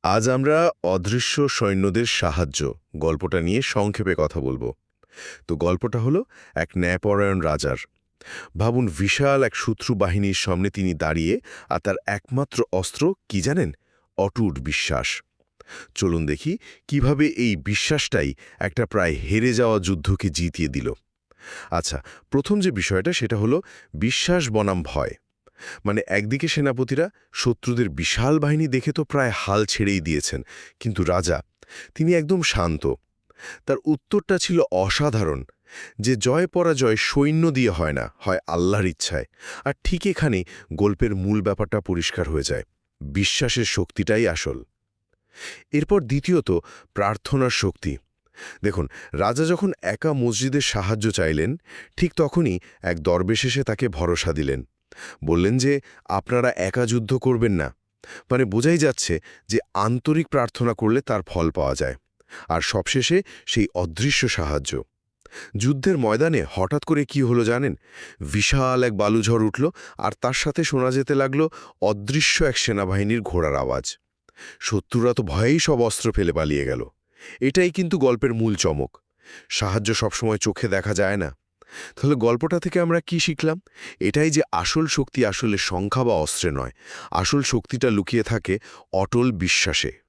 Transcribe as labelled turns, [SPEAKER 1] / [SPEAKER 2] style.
[SPEAKER 1] আজ আমরা অদৃশ্য সৈন্যদের সাহায্য গল্পটা নিয়ে সংক্ষেপে কথা বলবো। তো গল্পটা হলো এক ন্যায়পরায়ণ রাজার। ভাবুন, বিশাল এক শত্রু বাহিনীর সামনে তিনি দাঁড়িয়ে, আর তার একমাত্র অস্ত্র কি জানেন? অটুট বিশ্বাস। চলুন দেখি কিভাবে এই বিশ্বাসটাই একটা প্রায় হেরে যাওয়া যুদ্ধকে জিতিয়ে দিল। আচ্ছা, প্রথম যে বিষয়টা সেটা হলো বিশ্বাস বনাম ভয়। মানে একদিকে সেনাপতিরা শত্রুদের বিশাল বাহিনী দেখে তো প্রায় হাল ছেড়েই দিয়েছেন, কিন্তু রাজা তিনি একদম শান্ত। তার উত্তরটা ছিল অসাধারণ, যে জয় পরাজয় সৈন্য দিয়ে হয় না, হয় আল্লাহর ইচ্ছায়। আর ঠিক এখানে গল্পের মূল ব্যাপারটা পরিষ্কার হয়ে যায়। বিশ্বাসের শক্তিটাই আসল। এরপর দ্বিতীয়ত, প্রার্থনার শক্তি। দেখুন, রাজা যখন একা মসজিদের সাহায্য চাইলেন, ঠিক তখনই এক দরবেশ এসে তাকে ভরসা দিলেন। বললেন যে আপনারা একা যুদ্ধ করবেন না। মানে বোঝাই যাচ্ছে যে আন্তরিক প্রার্থনা করলে তার ফল পাওয়া যায়। আর সবশেষে সেই অদৃশ্য সাহায্য। যুদ্ধের ময়দানে হঠাৎ করে কি হলো জানেন? বিশাল এক বালুঝড় উঠল, আর তার সাথে শোনা যেতে লাগল অদৃশ্য এক সেনাবাহিনীর ঘোড়ার আওয়াজ। শত্রুরা তো ভয়েই সব অস্ত্র ফেলে পালিয়ে গেল। এটাই কিন্তু গল্পের মূল চমক। সাহায্য সবসময় চোখে দেখা যায় না। তাহলে গল্পটা থেকে আমরা কি শিখলাম? এটাই যে আসল শক্তি আসলে সংখ্যা বা অস্ত্রে নয়, আসল শক্তিটা লুকিয়ে থাকে অটল বিশ্বাসে।